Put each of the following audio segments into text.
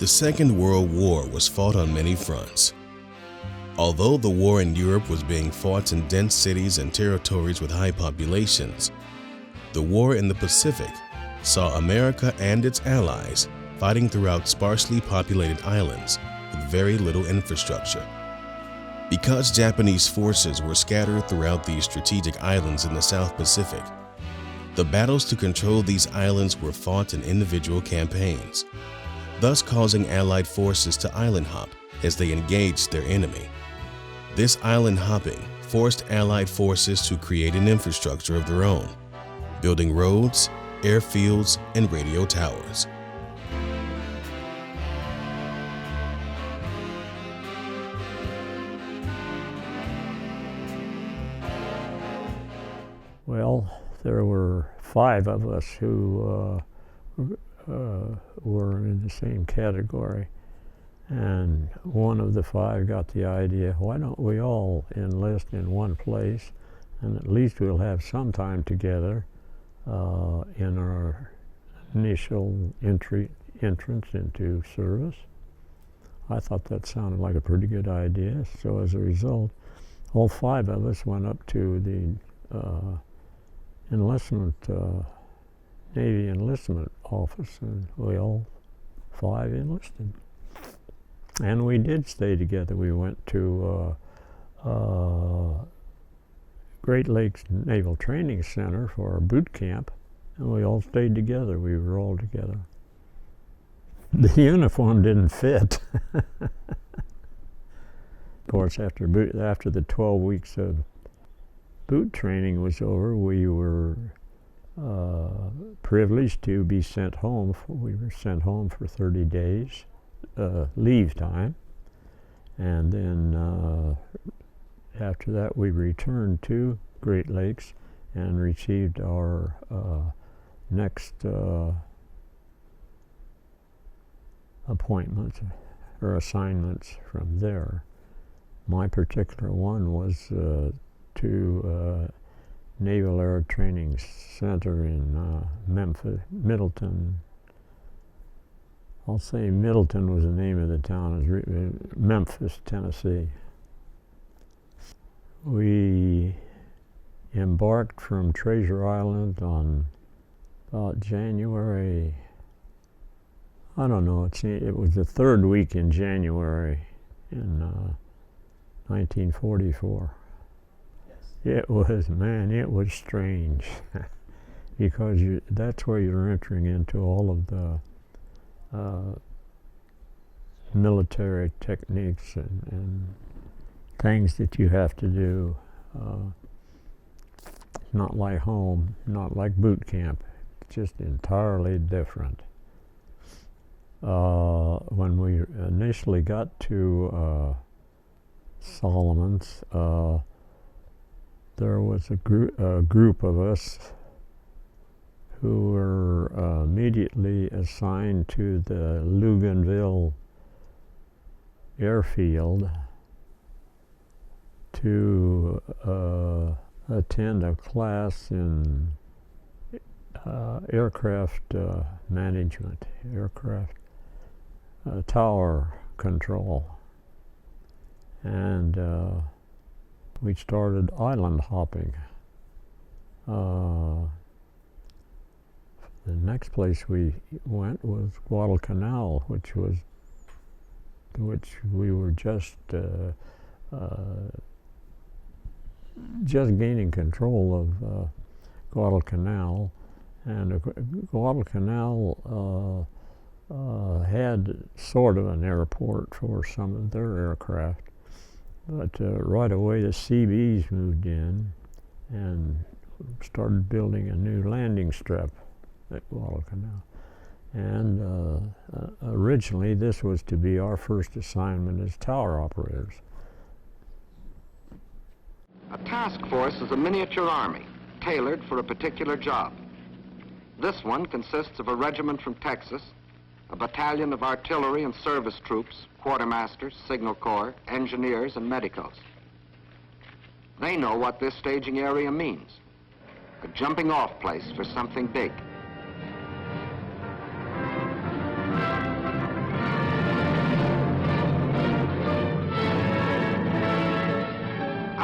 The Second World War was fought on many fronts. Although the war in Europe was being fought in dense cities and territories with high populations, the war in the Pacific saw America and its allies fighting throughout sparsely populated islands with very little infrastructure. Because Japanese forces were scattered throughout these strategic islands in the South Pacific, the battles to control these islands were fought in individual campaigns, thus causing Allied forces to island hop as they engaged their enemy. This island hopping forced Allied forces to create an infrastructure of their own, building roads, airfields, and radio towers. Well, there were 5 of us who were in the same category, and one of the 5 got the idea, why don't we all enlist in one place, and at least we'll have some time together in our initial entrance into service. I thought that sounded like a pretty good idea, so as a result, all 5 of us went up to the Navy enlistment office, and we all 5 enlisted. And we did stay together. We went to Great Lakes Naval Training Center for our boot camp, and we all stayed together. We were all together. The uniform didn't fit. Of course, after the 12 weeks of boot training was over, we were privileged to be sent home. We were sent home for 30 days leave time, and then after that we returned to Great Lakes and received our next appointments or assignments from there. My particular one was to Naval Air Training Center in Middleton. I'll say Middleton was the name of the town, Memphis, Tennessee. We embarked from Treasure Island on about January, I don't know, it was the 3rd week in January in 1944. It was strange because that's where you're entering into all of the military techniques and things that you have to do. Not like home, not like boot camp, just entirely different. When we initially got to Solomon's, there was a group of us who were immediately assigned to the Luganville airfield to attend a class in aircraft management, aircraft tower control. And we started island hopping. The next place we went was Guadalcanal, which we were just gaining control of Guadalcanal, and Guadalcanal had sort of an airport for some of their aircraft, but right away the CBs moved in and started building a new landing strip at Guadalcanal. And originally this was to be our first assignment as tower operators. A task force is a miniature army, tailored for a particular job. This one consists of a regiment from Texas, a battalion of artillery and service troops, quartermasters, signal corps, engineers, and medicos. They know what this staging area means, a jumping off place for something big.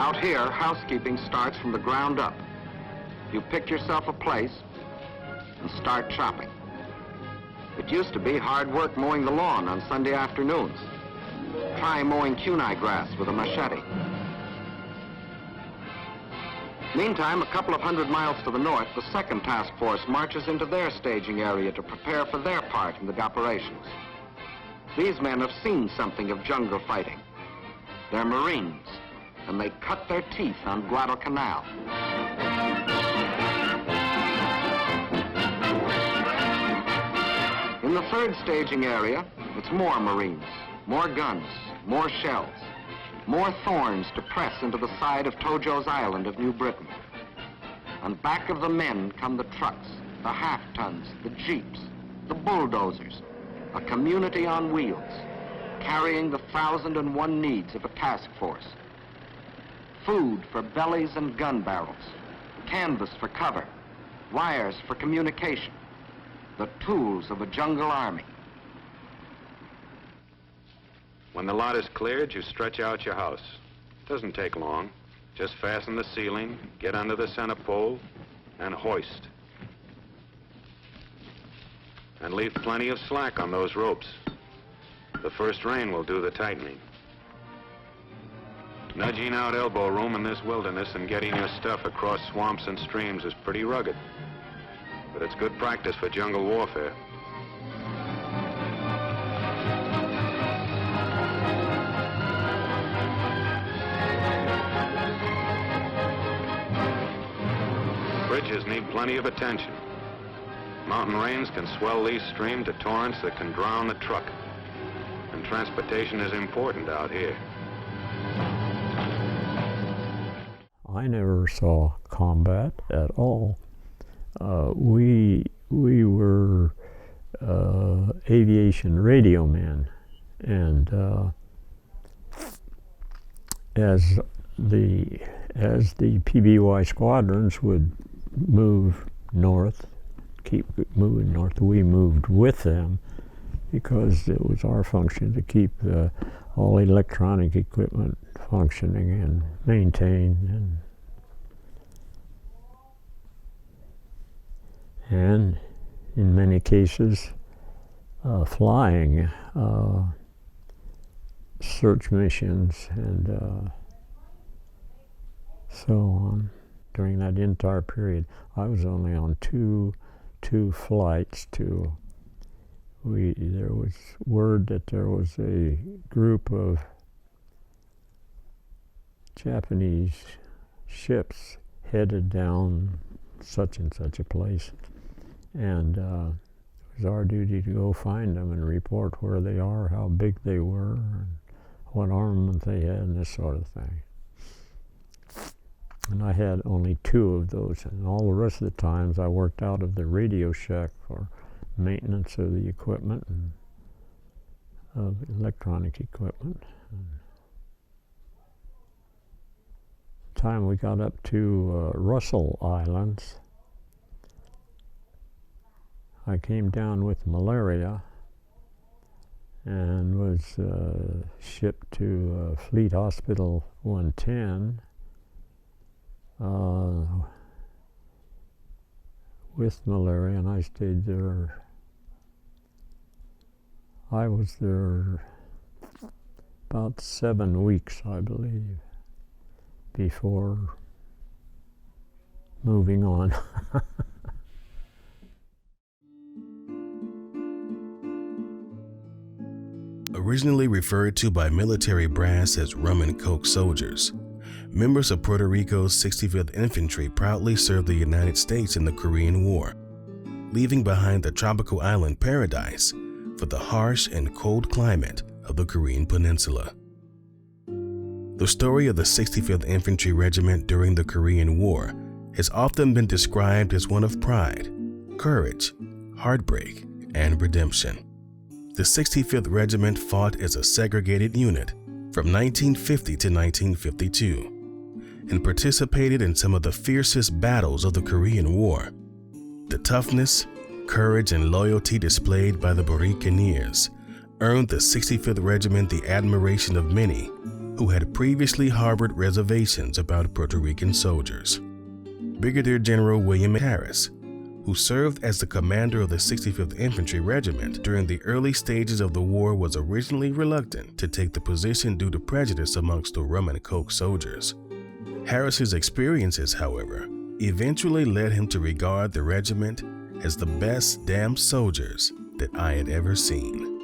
Out here, housekeeping starts from the ground up. You pick yourself a place and start chopping. It used to be hard work mowing the lawn on Sunday afternoons. Try mowing kunai grass with a machete. Meantime, a couple of 100 miles to the north, the second task force marches into their staging area to prepare for their part in the operations. These men have seen something of jungle fighting. They're Marines, and they cut their teeth on Guadalcanal. In the third staging area, it's more Marines, more guns, more shells, more thorns to press into the side of Tojo's Island of New Britain. And back of the men come the trucks, the half-tons, the jeeps, the bulldozers, a community on wheels, carrying the 1,001 needs of a task force. Food for bellies and gun barrels, canvas for cover, wires for communication, the tools of a jungle army. When the lot is cleared, you stretch out your house. It doesn't take long. Just fasten the ceiling, get under the center pole, and hoist. And leave plenty of slack on those ropes. The first rain will do the tightening. Nudging out elbow room in this wilderness and getting your stuff across swamps and streams is pretty rugged. But it's good practice for jungle warfare. Bridges need plenty of attention. Mountain rains can swell these streams to torrents that can drown the truck. And transportation is important out here. I never saw combat at all. We were aviation radio men, and as the PBY squadrons would move north, keep moving north, we moved with them because it was our function to keep all electronic equipment functioning and maintained, and in many cases flying search missions and so on. During that entire period, I was only on two flights to. There was word that there was a group of Japanese ships headed down such and such a place, and it was our duty to go find them and report where they are, how big they were, and what armament they had, and this sort of thing. And I had only 2 of those, and all the rest of the times I worked out of the radio shack for maintenance of the equipment and of electronic equipment. And the time we got up to Russell Islands, I came down with malaria and was shipped to Fleet Hospital 110 with malaria, and I stayed there. I was there about 7 weeks, I believe, before moving on. Originally referred to by military brass as rum and coke soldiers, members of Puerto Rico's 65th Infantry proudly served the United States in the Korean War, leaving behind the tropical island paradise for the harsh and cold climate of the Korean Peninsula. The story of the 65th Infantry Regiment during the Korean War has often been described as one of pride, courage, heartbreak, and redemption. The 65th Regiment fought as a segregated unit from 1950 to 1952 and participated in some of the fiercest battles of the Korean War. The toughness, courage, and loyalty displayed by the Buccaneers earned the 65th Regiment the admiration of many who had previously harbored reservations about Puerto Rican soldiers. Brigadier General William Harris, who served as the commander of the 65th Infantry Regiment during the early stages of the war, was originally reluctant to take the position due to prejudice amongst the rum and coke soldiers. Harris's experiences, however, eventually led him to regard the regiment as the best damn soldiers that I had ever seen.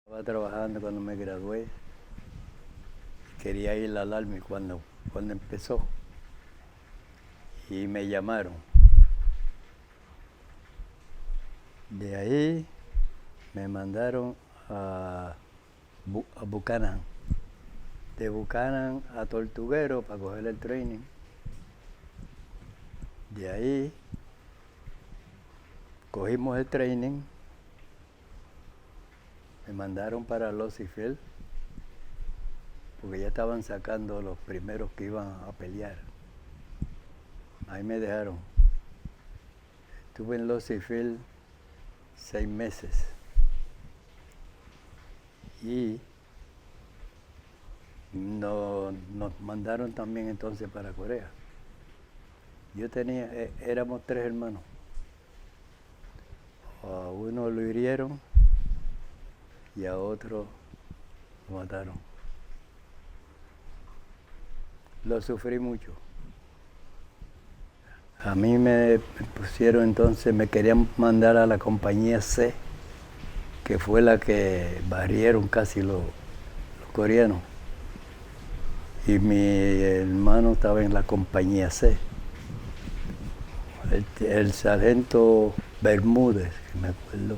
Estaba trabajando cuando me gradué. Quería ir al Army cuando empezó. Y me llamaron. De ahí me mandaron a Buchanan. De Buchanan a Tortuguero para coger el training. De ahí cogimos el training. Me mandaron para Field porque ya estaban sacando los primeros que iban a pelear. Ahí me dejaron. Estuve en Field 6 meses. Y nos mandaron también entonces para Corea. Éramos 3 hermanos. A uno lo hirieron y a otro lo mataron. Lo sufrí mucho. A mí me pusieron entonces, me querían mandar a la compañía C, que fue la que barrieron casi los coreanos. Y mi hermano estaba en la compañía C. El sargento Bermúdez, que me acuerdo,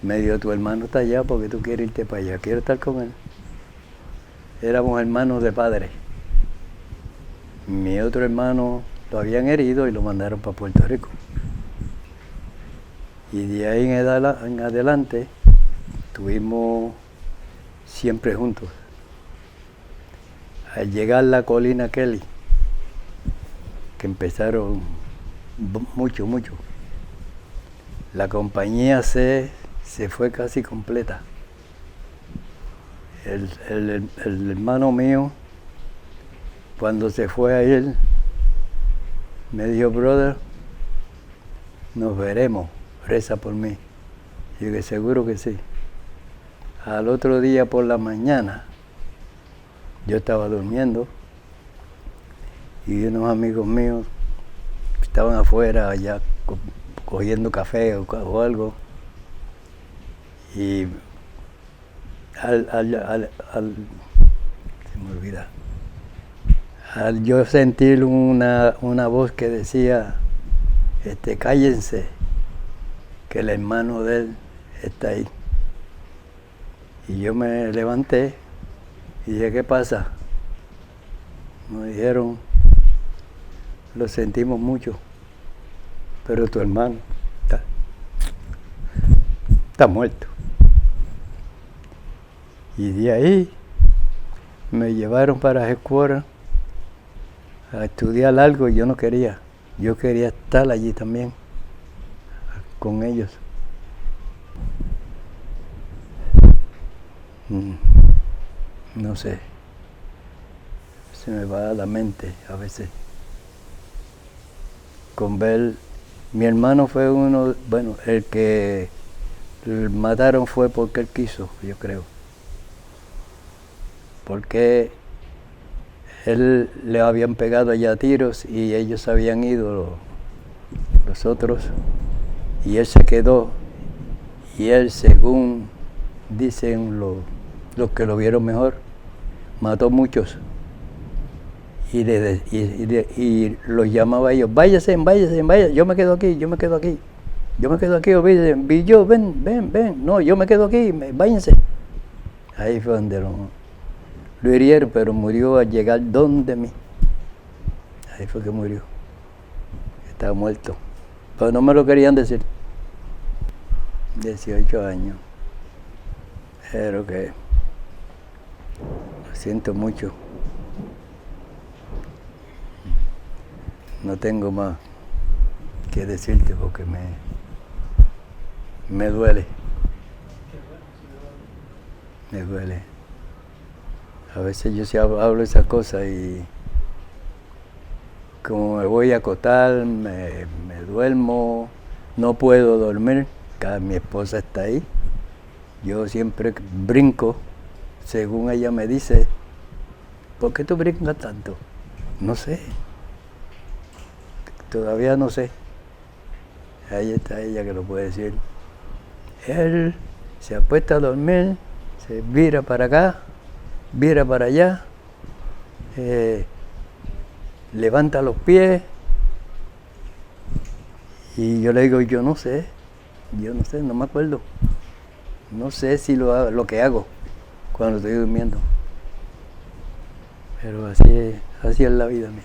me dijo: tu hermano está allá porque tú quieres irte para allá. Quiero estar con él. Éramos hermanos de padre. Mi otro hermano lo habían herido y lo mandaron para Puerto Rico. Y de ahí en adelante estuvimos siempre juntos. Al llegar a la colina Kelly, que empezaron mucho, la compañía C se fue casi completa. El hermano mío, cuando se fue a él, me dijo: brother, nos veremos, reza por mí. Y yo dije: seguro que sí. Al otro día por la mañana, yo estaba durmiendo y unos amigos míos estaban afuera allá cogiendo café o algo. Y se me olvida. Al yo sentir una voz que decía: cállense, que el hermano de él está ahí. Y yo me levanté y dije: ¿qué pasa? Me dijeron: lo sentimos mucho, pero tu hermano está muerto. Y de ahí me llevaron para Headquarters a estudiar algo y yo no quería. Yo quería estar allí también con ellos. No sé, se me va a la mente a veces con ver. Mi hermano fue uno, bueno, el que mataron fue porque él quiso, yo creo. Porque él le habían pegado allá tiros y ellos habían ido, los otros, y él se quedó. Y él, según dicen los que lo vieron mejor, mató muchos. Y los llamaba a ellos, váyase, yo me quedo aquí, olvídense, Billo, ven, no, yo me quedo aquí, váyanse. Ahí fue donde lo hirieron, pero murió al llegar donde mí. Ahí fue que murió. Estaba muerto. Pero no me lo querían decir. 18 años. Pero que lo siento mucho. No tengo más que decirte porque me duele. Me duele. A veces yo sí hablo esas cosas y como me voy a acostar, me duermo, no puedo dormir, mi esposa está ahí. Yo siempre brinco, según ella me dice, ¿por qué tú brincas tanto? No sé. Todavía no sé. Ahí está ella que lo puede decir. Él se apuesta a dormir, se vira para acá, vira para allá, levanta los pies y yo le digo, yo no sé, no me acuerdo. No sé si lo que hago cuando estoy durmiendo. Pero así es la vida mía.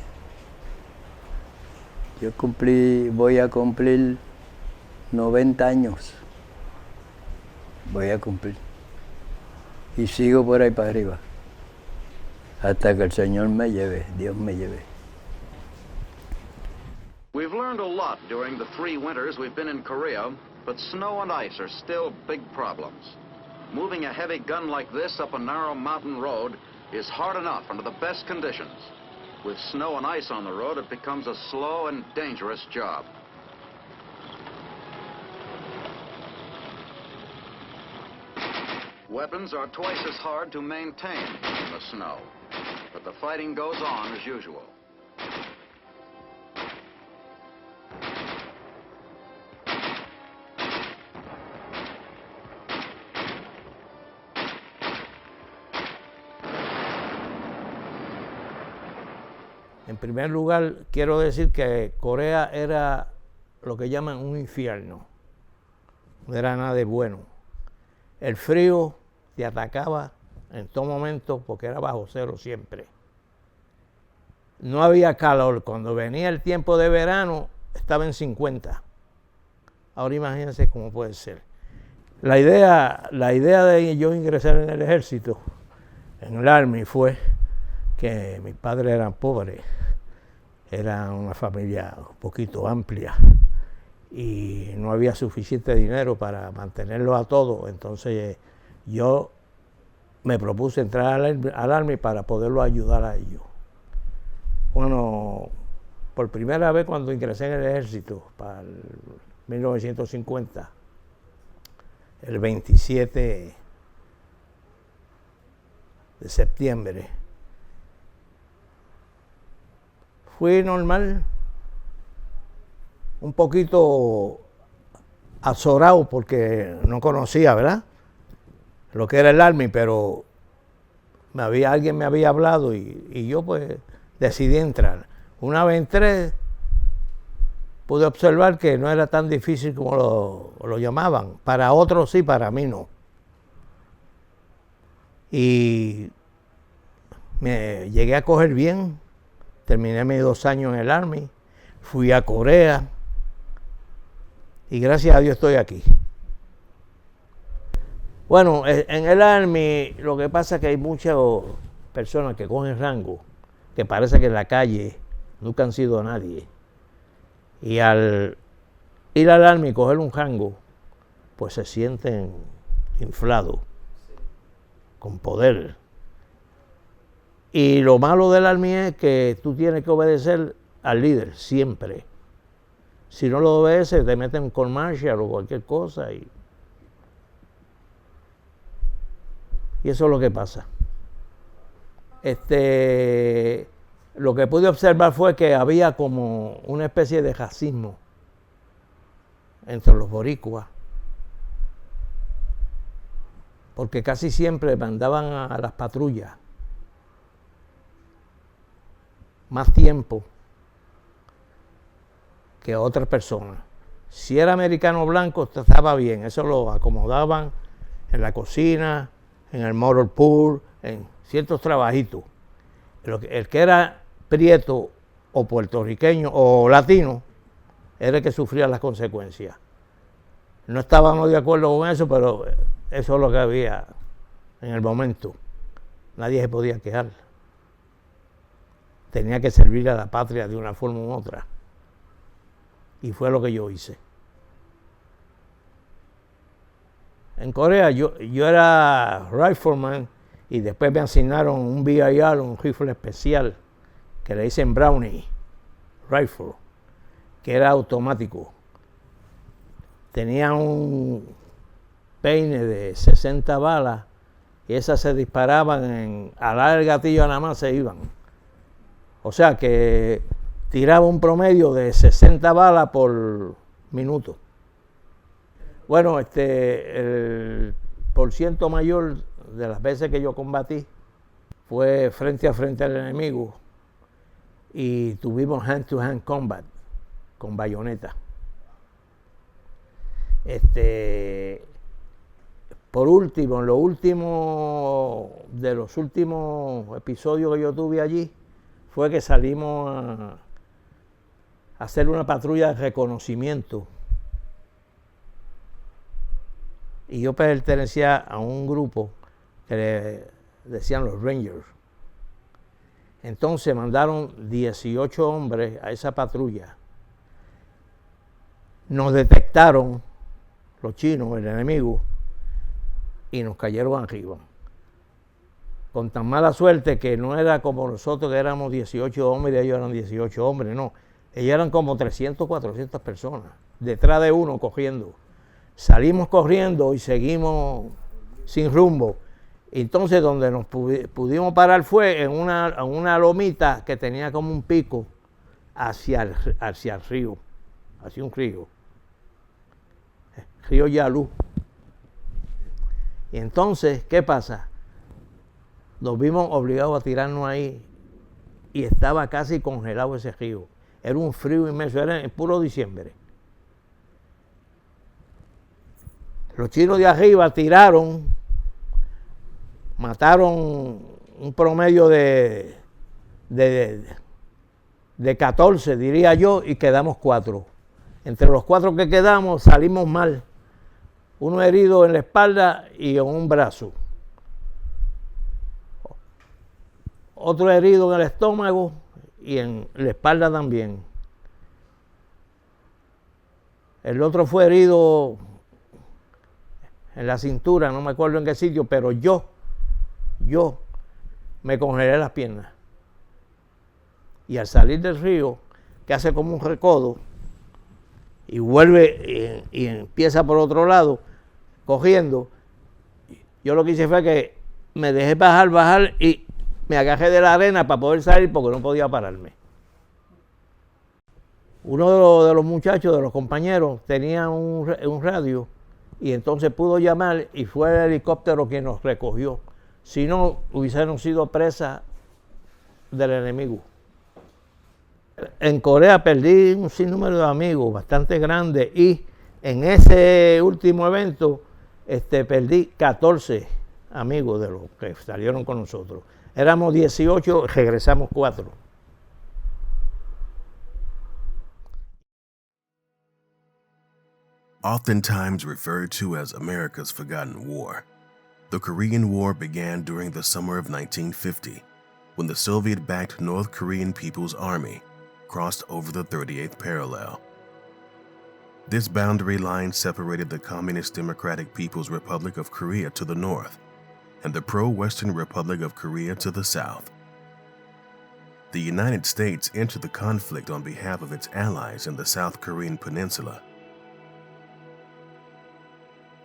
Voy a cumplir 90 años. Voy a cumplir. Y sigo por ahí para arriba. Hasta que el Señor me lleve, Dios me lleve. We've learned a lot during the 3 winters we've been in Korea, but snow and ice are still big problems. Moving a heavy gun like this up a narrow mountain road is hard enough under the best conditions. With snow and ice on the road, it becomes a slow and dangerous job. Weapons are twice as hard to maintain in the snow, but the fighting goes on as usual. En primer lugar, quiero decir que Corea era lo que llaman un infierno. No era nada de bueno. El frío te atacaba en todo momento porque era bajo cero siempre. No había calor. Cuando venía el tiempo de verano, estaba en 50. Ahora imagínense cómo puede ser. La idea de yo ingresar en el ejército, en el Army, fue que mis padres eran pobres. Era una familia un poquito amplia y no había suficiente dinero para mantenerlos a todos. Entonces yo me propuse entrar al Army para poderlo ayudar a ellos. Bueno, por primera vez cuando ingresé en el ejército, para el 1950, el 27 de septiembre, fui normal, un poquito azorado porque no conocía, ¿verdad?, lo que era el Army, pero alguien me había hablado y yo pues decidí entrar. Una vez entré, pude observar que no era tan difícil como lo llamaban. Para otros sí, para mí no. Y me llegué a coger bien. Terminé mis 2 años en el Army, fui a Corea y gracias a Dios estoy aquí. Bueno, en el Army lo que pasa es que hay muchas personas que cogen rango, que parece que en la calle nunca han sido nadie. Y al ir al Army y coger un rango, pues se sienten inflados, con poder. Y lo malo del Army es que tú tienes que obedecer al líder, siempre. Si no lo obedeces, te meten con marshal o cualquier cosa. Y eso es lo que pasa. Lo que pude observar fue que había como una especie de racismo entre los boricuas. Porque casi siempre mandaban a las patrullas más tiempo que otras personas. Si era americano blanco, estaba bien, eso lo acomodaban en la cocina, en el motor pool, en ciertos trabajitos. El que era prieto o puertorriqueño o latino era el que sufría las consecuencias. No estábamos de acuerdo con eso, pero eso es lo que había en el momento. Nadie se podía quejar. Tenía que servir a la patria de una forma u otra. Y fue lo que yo hice. En Corea yo era rifleman y después me asignaron un BIR, un rifle especial, que le dicen Brownie Rifle, que era automático. Tenía un peine de 60 balas y esas se disparaban al dar el gatillo nada más se iban. O sea que tiraba un promedio de 60 balas por minuto. Bueno, el porciento mayor de las veces que yo combatí fue frente a frente al enemigo y tuvimos hand-to-hand combat con bayoneta. Por último, en lo último de los últimos episodios que yo tuve allí, fue que salimos a hacer una patrulla de reconocimiento. Y yo pertenecía a un grupo que le decían los Rangers. Entonces mandaron 18 hombres a esa patrulla. Nos detectaron los chinos, el enemigo, y nos cayeron arriba. Con tan mala suerte que no era como nosotros que éramos 18 hombres y ellos eran 18 hombres, no. Ellos eran como 300, 400 personas, detrás de uno cogiendo. Salimos corriendo y seguimos sin rumbo. Entonces donde nos pudimos parar fue en una lomita que tenía como un pico hacia el río, hacia un río. Río Yalú. Y entonces, ¿qué pasa? Nos vimos obligados a tirarnos ahí y estaba casi congelado ese río. Era un frío inmenso, era en puro diciembre. Los chinos de arriba tiraron, mataron un promedio de 14, diría yo, y quedamos 4. Entre los 4 que quedamos salimos mal. Uno herido en la espalda y en un brazo. Otro herido en el estómago y en la espalda también. El otro fue herido en la cintura, no me acuerdo en qué sitio, pero yo me congelé las piernas. Y al salir del río, que hace como un recodo, y vuelve y empieza por otro lado, cogiendo, yo lo que hice fue que me dejé bajar y me agarré de la arena para poder salir porque no podía pararme. Uno de los muchachos, de los compañeros, tenía un radio y entonces pudo llamar y fue el helicóptero quien nos recogió. Si no, hubiésemos sido presa del enemigo. En Corea perdí un sinnúmero de amigos bastante grande y en ese último evento perdí 14 amigos de los que salieron con nosotros. Éramos 18, regresamos 4. Oftentimes referred to as America's Forgotten War, the Korean War began during the summer of 1950, when the Soviet-backed North Korean People's Army crossed over the 38th parallel. This boundary line separated the Communist Democratic People's Republic of Korea to the north and the pro-Western Republic of Korea to the south. The United States entered the conflict on behalf of its allies in the South Korean peninsula.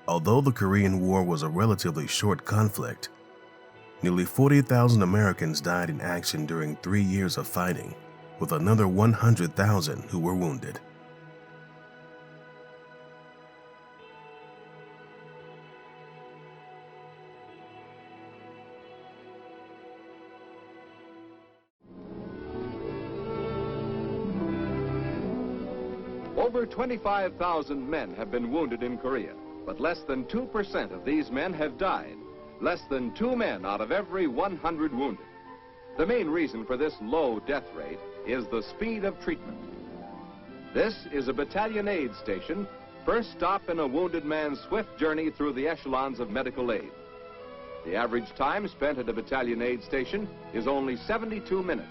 Although the Korean War was a relatively short conflict, nearly 40,000 Americans died in action during 3 years of fighting, with another 100,000 who were wounded. Over 25,000 men have been wounded in Korea, but less than 2% of these men have died. Less than 2 men out of every 100 wounded. The main reason for this low death rate is the speed of treatment. This is a battalion aid station, first stop in a wounded man's swift journey through the echelons of medical aid. The average time spent at a battalion aid station is only 72 minutes.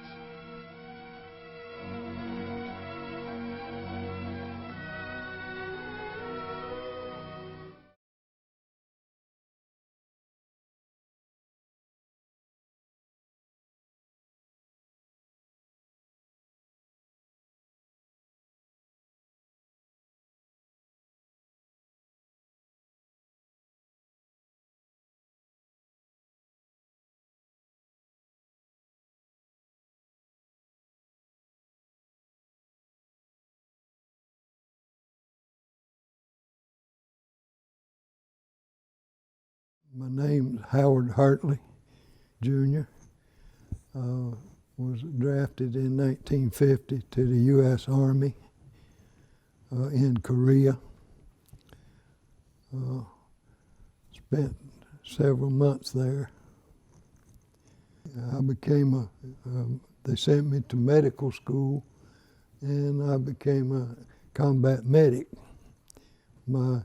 My name's Howard Hartley Jr. Was drafted in 1950 to the U.S. Army in Korea. Spent several months there. I became they sent me to medical school, and I became a combat medic. My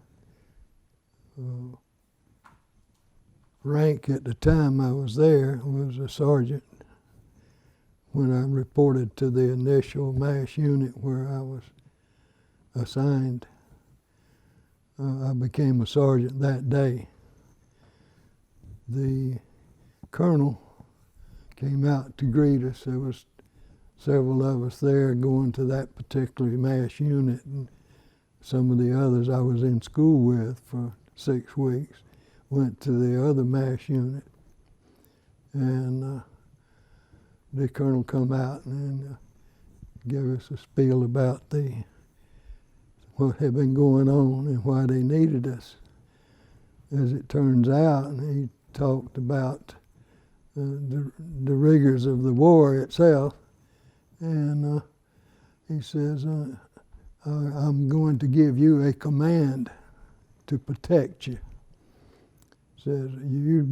rank at the time I was there was a sergeant. When I reported to the initial MASH unit where I was assigned, I became a sergeant that day. The colonel came out to greet us. There was several of us there going to that particular MASH unit, and some of the others I was in school with for 6 weeks. Went to the other MASH unit, and the colonel come out and gave us a spiel about what had been going on and why they needed us. As it turns out, and he talked about the rigors of the war itself, and he says, I'm going to give you a command to protect you. Says, you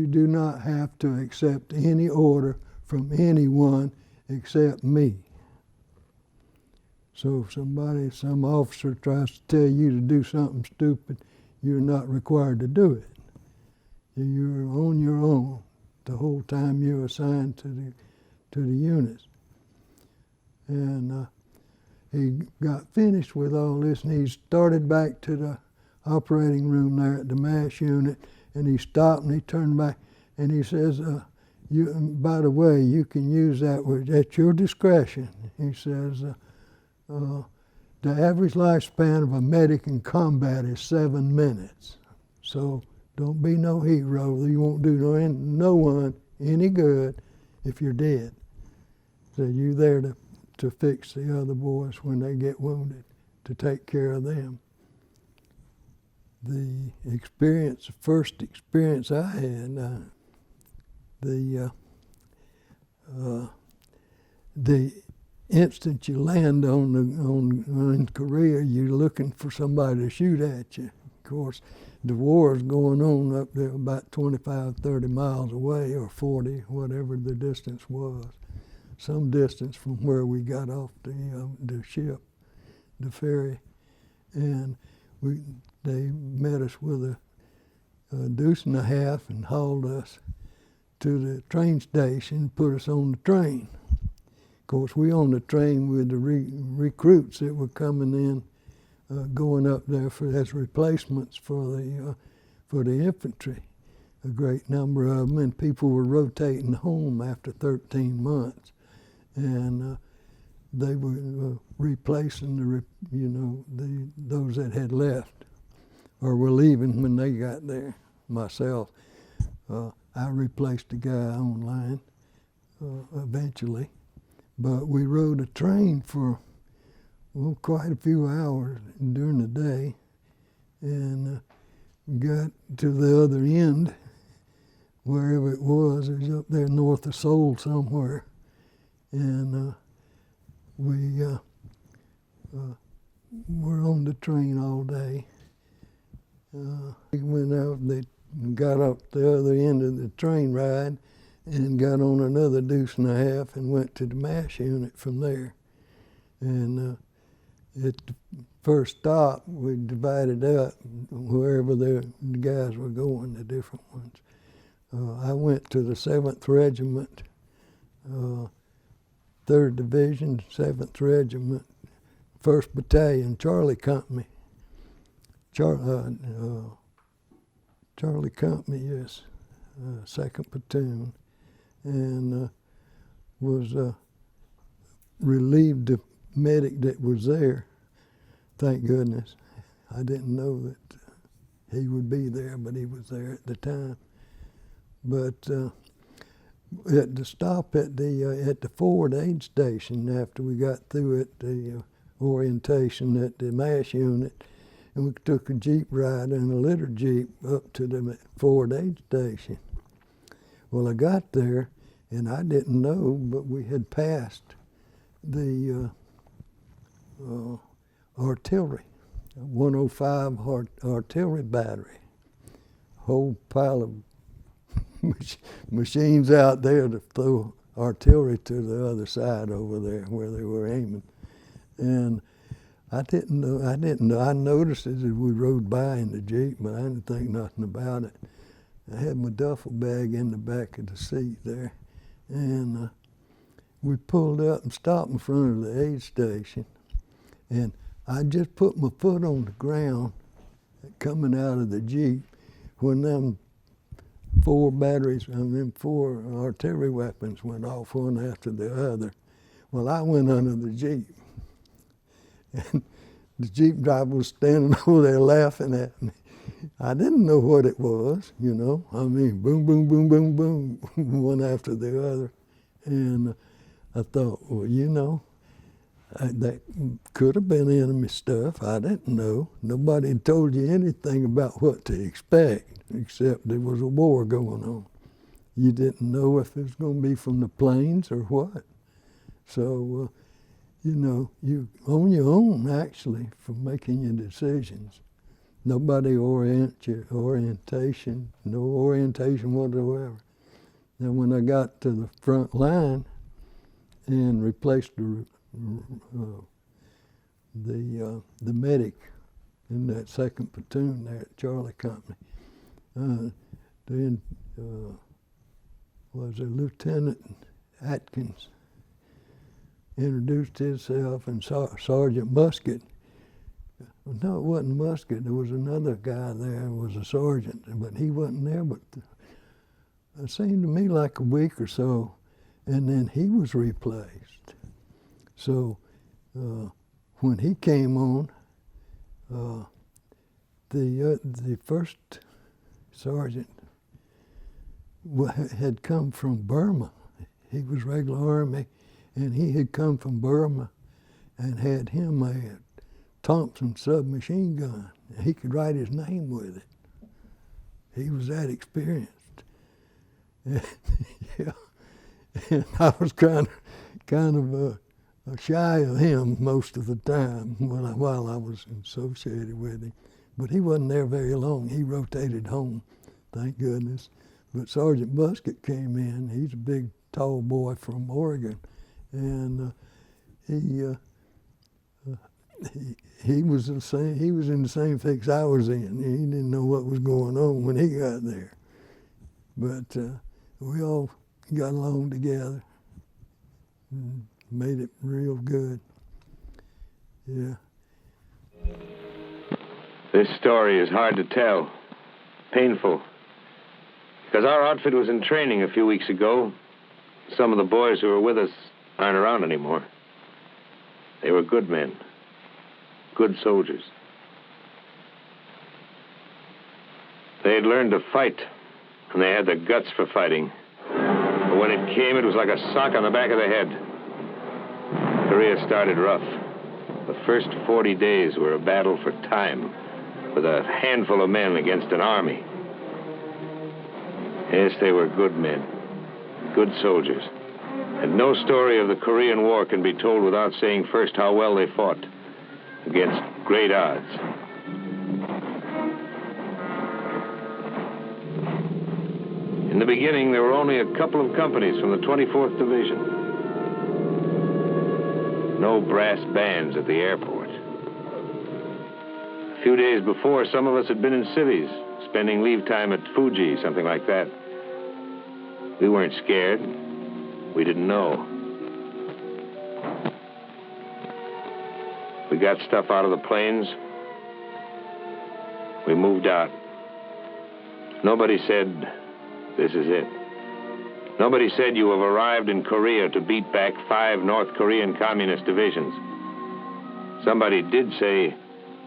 do not have to accept any order from anyone except me. So if some officer tries to tell you to do something stupid, you're not required to do it. You're on your own the whole time you're assigned to the units. And he got finished with all this, and he started back to the operating room there at the MASH unit, and he stopped and he turned back and he says, by the way, you can use that word at your discretion. He says, the average lifespan of a medic in combat is 7 minutes. So don't be no hero. You won't do no one any good if you're dead. So you're there to fix the other boys when they get wounded, to take care of them. The first experience I had, the instant you land in Korea, you're looking for somebody to shoot at you. Of course, the war is going on up there about 25, 30 miles away, or 40, whatever the distance was. Some distance from where we got off the ship, the ferry, and they met us with a deuce and a half and hauled us to the train station, put us on the train. Of course, we on the train with the recruits that were coming in, going up there as replacements for the infantry. A great number of them, and people were rotating home after 13 months, and they were replacing those that had left or were leaving when they got there. Myself, I replaced a guy online eventually, but we rode a train for quite a few hours during the day, and got to the other end, wherever it was up there north of Seoul somewhere, and we were on the train all day. We went out, they got up the other end of the train ride and got on another deuce and a half and went to the MASH unit from there. And at the first stop, we divided up wherever the guys were going, the different ones. I went to the 7th Regiment, 3rd Division, 7th Regiment, 1st Battalion, Charlie Company. Charlie Company, yes, 2nd Platoon, and was relieved the medic that was there. Thank goodness. I didn't know that he would be there, but he was there at the time. But at the stop at the forward aid station, after we got through at the orientation at the MASH unit, and we took a Jeep ride in a litter Jeep up to the forward aid station. Well, I got there, and I didn't know, but we had passed the artillery, 105 artillery battery, whole pile of machines out there to throw artillery to the other side over there where they were aiming. And I didn't know. I noticed it as we rode by in the Jeep, but I didn't think nothing about it. I had my duffel bag in the back of the seat there, and we pulled up and stopped in front of the aid station, and I just put my foot on the ground coming out of the Jeep when them 4 artillery weapons went off one after the other. Well, I went under the Jeep, and the Jeep driver was standing over there laughing at me. I didn't know what it was, you know. I mean, boom, boom, boom, boom, boom, one after the other. And I thought, well, you know, that could have been enemy stuff. I didn't know. Nobody had told you anything about what to expect, except there was a war going on. You didn't know if it was going to be from the planes or what. So, you know, you on your own, actually, for making your decisions. Nobody orients your orientation, no orientation whatsoever. Now, when I got to the front line and replaced the medic in that 2nd Platoon there at Charlie Company, then was a Lieutenant Atkins introduced himself, and Sergeant Musket. No, it wasn't Musket. There was another guy there who was a sergeant, but he wasn't there. But it seemed to me like a week or so, and then he was replaced. So when he came on, the first sergeant had come from Burma. He was regular Army, and he had come from Burma and had him a Thompson submachine gun. He could write his name with it. He was that experienced. And, yeah. And I was kind of shy of him most of the time while I was associated with him. But he wasn't there very long. He rotated home, thank goodness. But Sergeant Musket came in. He's a big, tall boy from Oregon, and he was the same. He was in the same fix I was in. He didn't know what was going on when he got there. But we all got along together and made it real good. Yeah. This story is hard to tell, painful, because our outfit was in training a few weeks ago. Some of the boys who were with us aren't around anymore. They were good men, good soldiers. They had learned to fight, and they had the guts for fighting. But when it came, it was like a sock on the back of the head. Korea started rough. The first 40 days were a battle for time, with a handful of men against an army. Yes, they were good men, good soldiers. And no story of the Korean War can be told without saying first how well they fought. against great odds. In the beginning, there were only a couple of companies from the 24th Division. No brass bands at the airport. A few days before, some of us had been in cities, spending leave time at Fuji, something like that. We weren't scared. We didn't know. We got stuff out of the planes. We moved out. Nobody said, "This is it." Nobody said, "You have arrived in Korea to beat back 5 North Korean communist divisions." Somebody did say,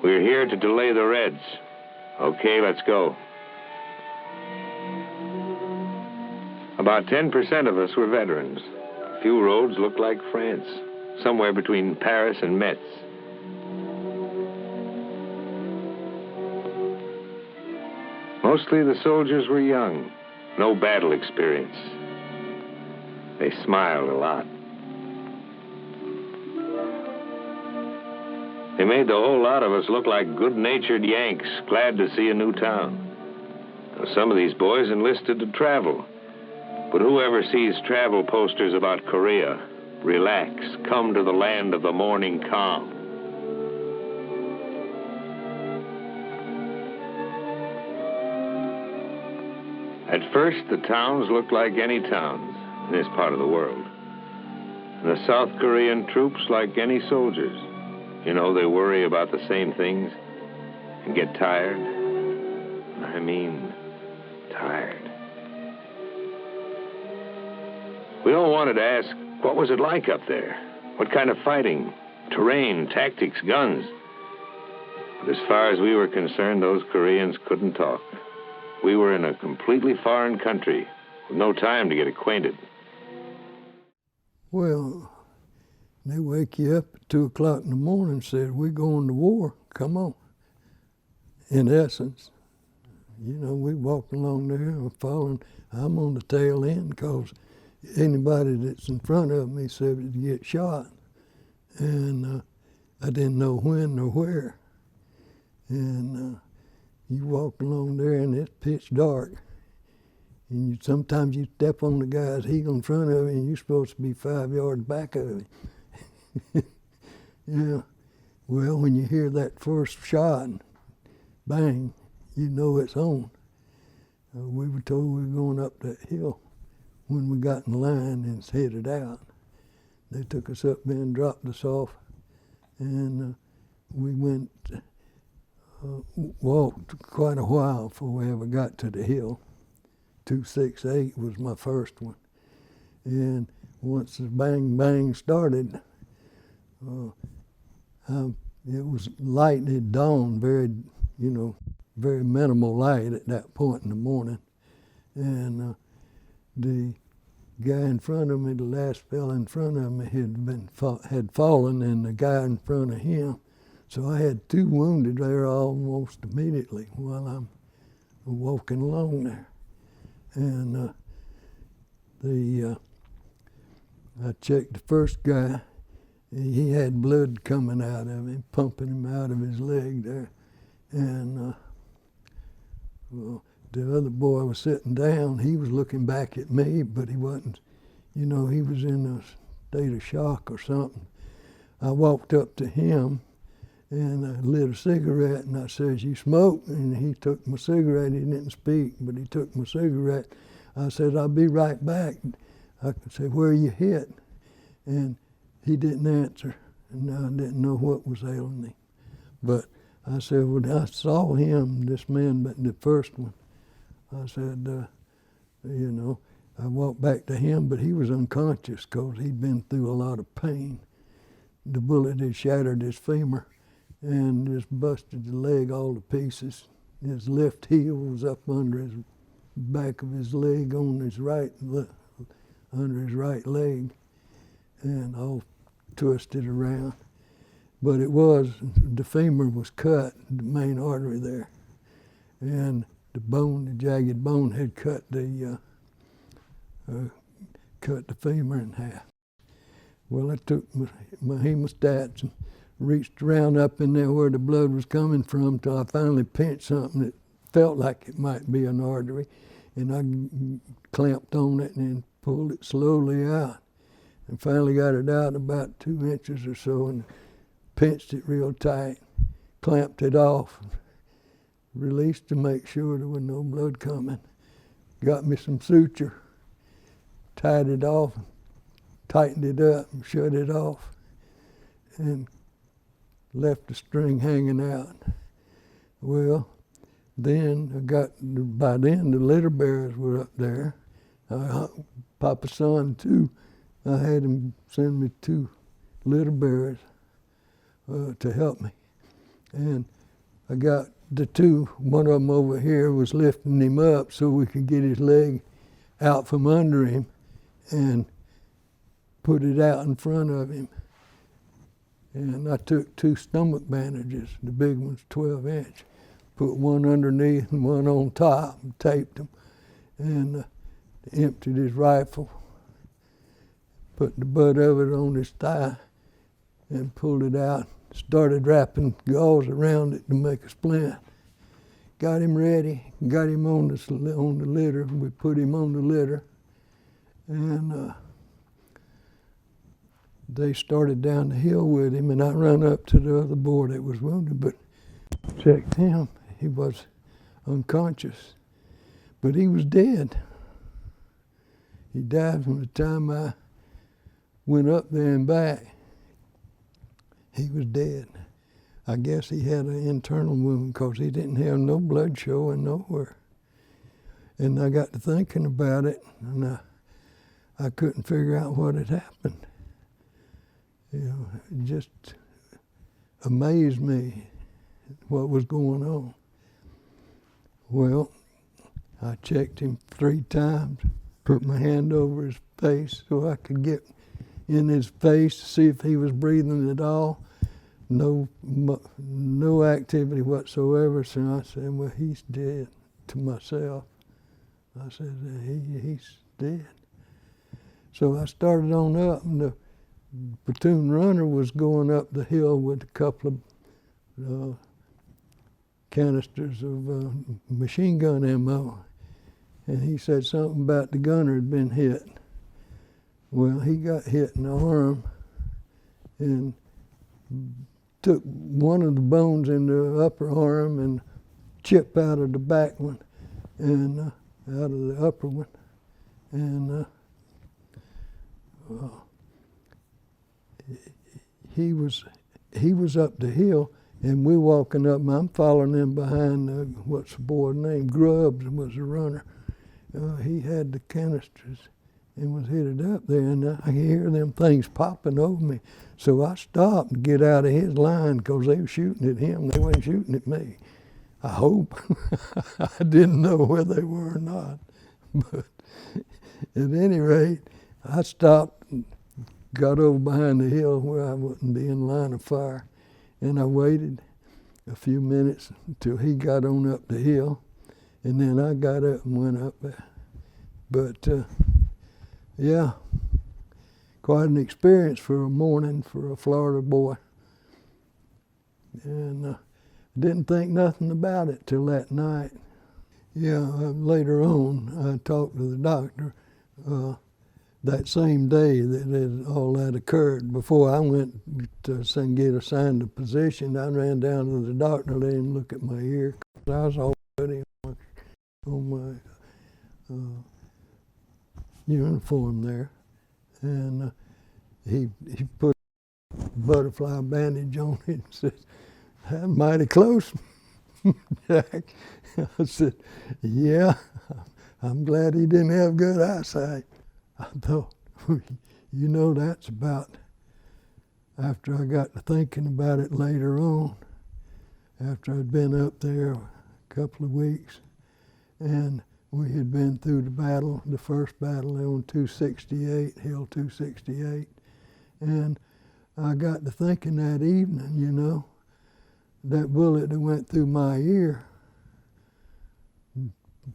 "We're here to delay the Reds." Okay, let's go. About 10% of us were veterans. A few roads looked like France, somewhere between Paris and Metz. Mostly the soldiers were young, no battle experience. They smiled a lot. They made the whole lot of us look like good-natured Yanks, glad to see a new town. Now, some of these boys enlisted to travel. But whoever sees travel posters about Korea, relax, come to the land of the morning calm. At first, the towns looked like any towns in this part of the world. And the South Korean troops like any soldiers. You know, they worry about the same things and get tired. I mean, tired. We all wanted to ask, what was it like up there? What kind of fighting, terrain, tactics, guns? But as far as we were concerned, those Koreans couldn't talk. We were in a completely foreign country with no time to get acquainted. Well, they wake you up at 2 o'clock in the morning and said, "We're going to war, come on." In essence, you know, we walked along there, we're following. I'm on the tail end because anybody that's in front of me said to get shot. And I didn't know when or where. And you walk along there and it's pitch dark. And sometimes you step on the guy's heel in front of you and you're supposed to be 5 yards back of him. Yeah. Well, when you hear that first shot, bang, you know it's on. We were told we were going up that hill. When we got in line and headed out, they took us up there and dropped us off. And we went, walked quite a while before we ever got to the hill. 268 was my first one. And once the bang bang started, it was light, it dawned very, very minimal light at that point in the morning. And the guy in front of me, the last fella in front of me had fallen, and the guy in front of him. So I had 2 wounded there almost immediately while I'm walking along there. And I checked the first guy. He had blood coming out of him, pumping him out of his leg there. And the other boy was sitting down. He was looking back at me, but he wasn't, he was in a state of shock or something. I walked up to him and I lit a cigarette and I said, "You smoke?" And he took my cigarette. He didn't speak, but he took my cigarette. I said, "I'll be right back." I said, "Where you hit?" And he didn't answer, and I didn't know what was ailing him. But I said, "Well, I saw him, this man, but the first one." I said, I walked back to him, but he was unconscious because he'd been through a lot of pain. The bullet had shattered his femur and just busted the leg all to pieces. His left heel was up under his back of his leg on his under his right leg, and all twisted around. But the femur was cut, the main artery there, and the jagged bone had cut the femur in half. Well, I took my hemostats and reached around up in there where the blood was coming from till I finally pinched something that felt like it might be an artery, and I clamped on it and then pulled it slowly out, and finally got it out about 2 inches or so, and pinched it real tight, clamped it off, released to make sure there was no blood coming. Got me some suture, tied it off, tightened it up, and shut it off, and left the string hanging out. Well, then by then the litter bearers were up there. Papa's son too, I had him send me 2 litter bearers to help me. And I got the 2, one of them over here was lifting him up so we could get his leg out from under him and put it out in front of him. And I took 2 stomach bandages, the big ones, 12 inch, put one underneath and one on top, and taped them, and emptied his rifle, put the butt of it on his thigh, and pulled it out, started wrapping gauze around it to make a splint. Got him ready, got him on the litter. We put him on the litter, and they started down the hill with him, and I ran up to the other boy that was wounded, but checked him. He was unconscious, but he was dead. He died from the time I went up there and back. He was dead. I guess he had an internal wound because he didn't have no blood showing nowhere. And I got to thinking about it, and I couldn't figure out what had happened. You know, it just amazed me what was going on. Well, I checked him 3 times, put my hand over his face so I could get in his face to see if he was breathing at all. No activity whatsoever. So I said, well, he's dead, to myself. I said, he's dead. So I started on up, and the platoon runner was going up the hill with a couple of canisters of machine gun ammo. And he said something about the gunner had been hit. Well, he got hit in the arm and took one of the bones in the upper arm and chip out of the back one and out of the upper one. And he was up the hill, and we walking up, and I'm following him behind, what's the boy's name? Grubbs was the runner. He had the canisters and was headed up there, and I could hear them things popping over me. So I stopped to get out of his line because they were shooting at him. They weren't shooting at me. I hope. I didn't know whether they were or not. But at any rate, I stopped and got over behind the hill where I wouldn't be in line of fire. And I waited a few minutes until he got on up the hill. And then I got up and went up there. But yeah, quite an experience for a morning for a Florida boy. And didn't think nothing about it till that night. Yeah, later on, I talked to the doctor that same day that all that occurred. Before I went to get assigned a position, I ran down to the doctor, let him look at my ear. I was already on my uniform there, and he put a butterfly bandage on it and said, "That's mighty close, Jack." I said, "Yeah, I'm glad he didn't have good eyesight." I thought, you know, that's about, after I got to thinking about it later on, after I'd been up there a couple of weeks, and we had been through the battle, the first battle on 268, Hill 268, and I got to thinking that evening, you know, that bullet that went through my ear,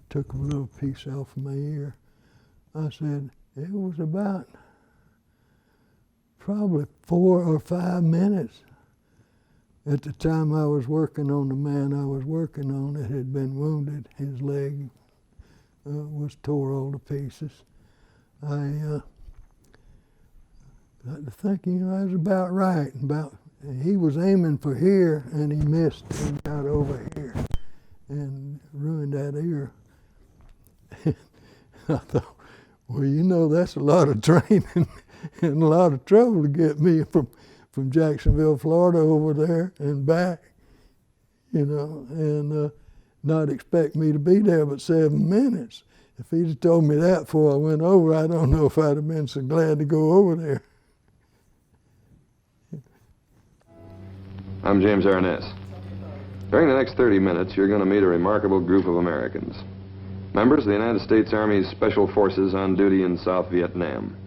took a little piece off of my ear. I said, it was about probably 4 or 5 minutes At the time I was working on the man I was working on that had been wounded, his leg was tore all to pieces. I think, you know, I was about right. He was aiming for here, and he missed and got over here and ruined that ear. I thought, well, you know, that's a lot of training and a lot of trouble to get me from Jacksonville, Florida over there and back, you know, and not expect me to be there but 7 minutes. If he'd have told me that before I went over, I don't know if I'd have been so glad to go over there. I'm James Arness. During the next 30 minutes, you're going to meet a remarkable group of Americans, members of the United States Army's Special Forces on duty in South Vietnam.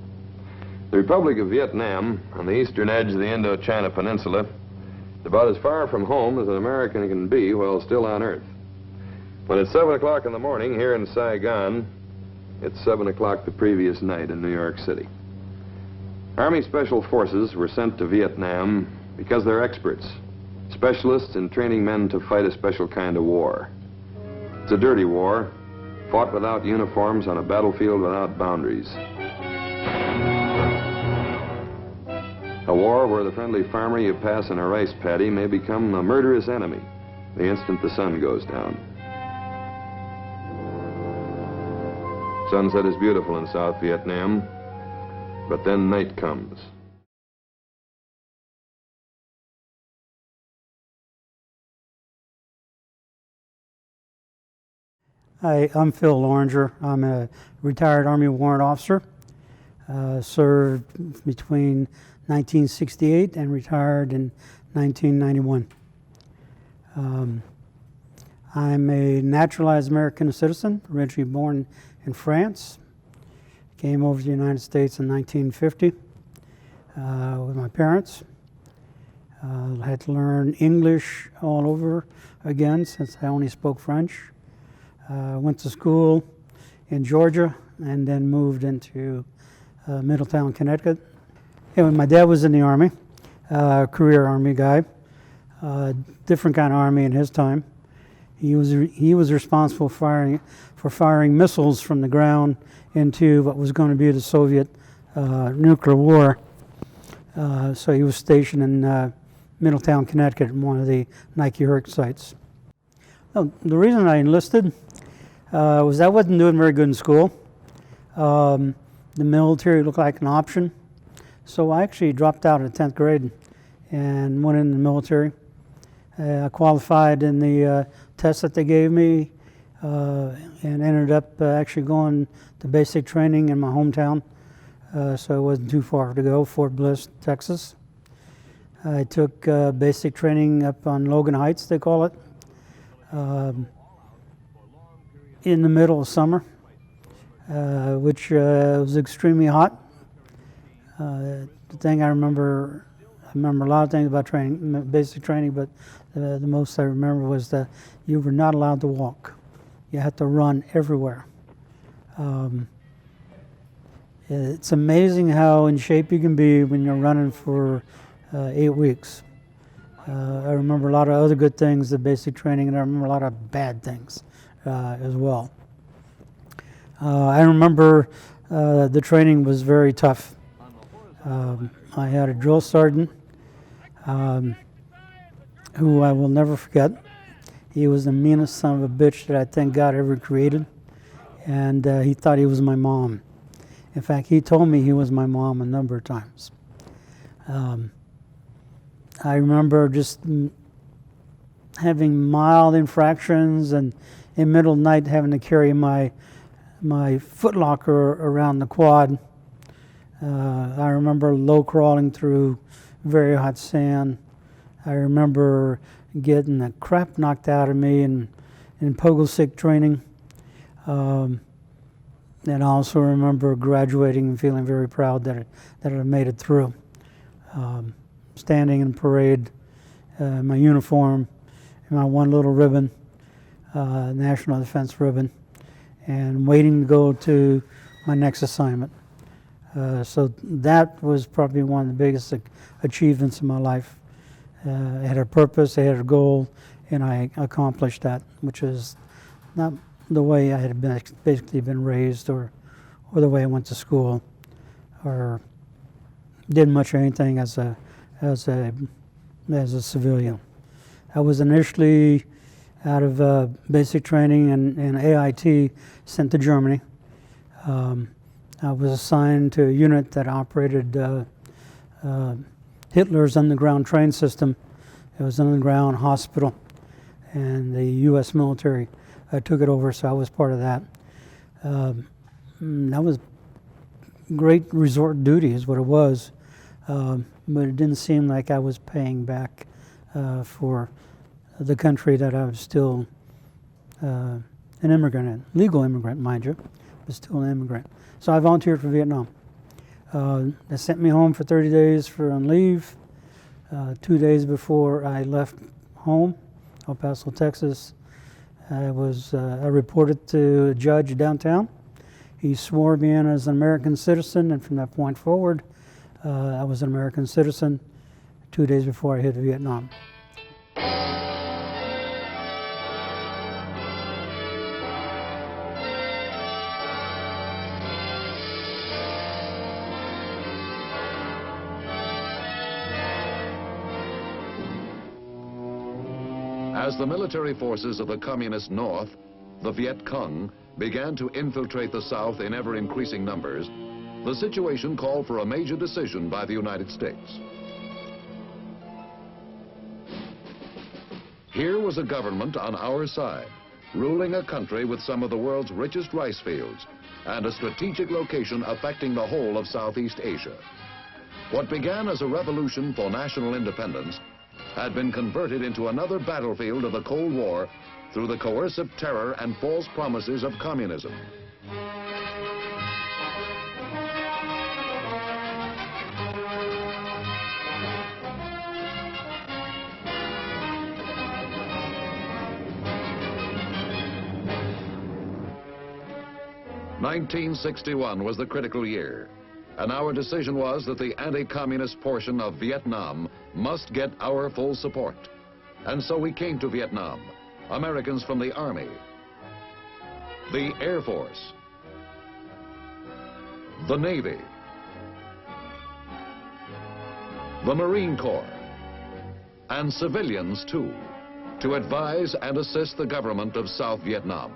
The Republic of Vietnam, on the eastern edge of the Indochina Peninsula, is about as far from home as an American can be while still on Earth. When it's 7 o'clock in the morning here in Saigon, it's 7 o'clock the previous night in New York City. Army Special Forces were sent to Vietnam because they're experts, specialists in training men to fight a special kind of war. It's a dirty war, fought without uniforms on a battlefield without boundaries. A war where the friendly farmer you pass in a rice paddy may become a murderous enemy the instant the sun goes down. Sunset is beautiful in South Vietnam, but then night comes. Hi, I'm Phil Loringer. I'm a retired Army warrant officer. Served between 1968 and retired in 1991. I'm a naturalized American citizen, originally born in France. Came over to the United States in 1950 with my parents. Had to learn English all over again since I only spoke French. Went to school in Georgia and then moved into Middletown, Connecticut. Anyway, my dad was in the Army, career Army guy, different kind of Army in his time. He was responsible for firing missiles from the ground into what was going to be the Soviet nuclear war. So he was stationed in Middletown, Connecticut, in one of the Nike Herc sites. Now, the reason I enlisted was I wasn't doing very good in school. The military looked like an option. So I actually dropped out of 10th grade and went in the military. I qualified in the test that they gave me and ended up actually going to basic training in my hometown. So it wasn't too far to go, Fort Bliss, Texas. I took basic training up on Logan Heights, they call it, in the middle of summer, which was extremely hot. The thing I remember a lot of things about training, basic training, but the most I remember was that you were not allowed to walk. You had to run everywhere. It's amazing how in shape you can be when you're running for 8 weeks. I remember a lot of other good things, the basic training, and I remember a lot of bad things as well. I remember the training was very tough. I had a drill sergeant who I will never forget. He was the meanest son of a bitch that I think God ever created, and he thought he was my mom. In fact, he told me he was my mom a number of times. I remember just having mild infractions and in the middle of the night having to carry my foot locker around the quad. I remember low crawling through very hot sand. I remember getting the crap knocked out of me in Pogo-Sick training. And I also remember graduating and feeling very proud that I made it through. Standing in parade, my uniform, and my one little ribbon, National Defense ribbon, and waiting to go to my next assignment. So that was probably one of the biggest achievements in my life, It had a purpose, it had a goal, and I accomplished that, which is not the way I had basically been raised, or the way I went to school, or did much of anything as a civilian. I was initially out of basic training in AIT, sent to Germany. I was assigned to a unit that operated Hitler's underground train system. It was an underground hospital, and the U.S. military took it over, so I was part of that. That was great resort duty is what it was, but it didn't seem like I was paying back for the country that I was still an immigrant in. Legal immigrant, mind you, but still an immigrant. So I volunteered for Vietnam. They sent me home for 30 days on leave. 2 days before I left home, El Paso, Texas, I reported to a judge downtown. He swore me in as an American citizen, and from that point forward, I was an American citizen 2 days before I hit Vietnam. As the military forces of the Communist North, the Viet Cong, began to infiltrate the South in ever-increasing numbers, the situation called for a major decision by the United States. Here was a government on our side, ruling a country with some of the world's richest rice fields and a strategic location affecting the whole of Southeast Asia. What began as a revolution for national independence had been converted into another battlefield of the Cold War through the coercive terror and false promises of communism. (1961) was the critical year, and our decision was that the anti-communist portion of Vietnam must get our full support. And so we came to Vietnam, Americans from the Army, the Air Force, the Navy, the Marine Corps, and civilians too, to advise and assist the government of South Vietnam.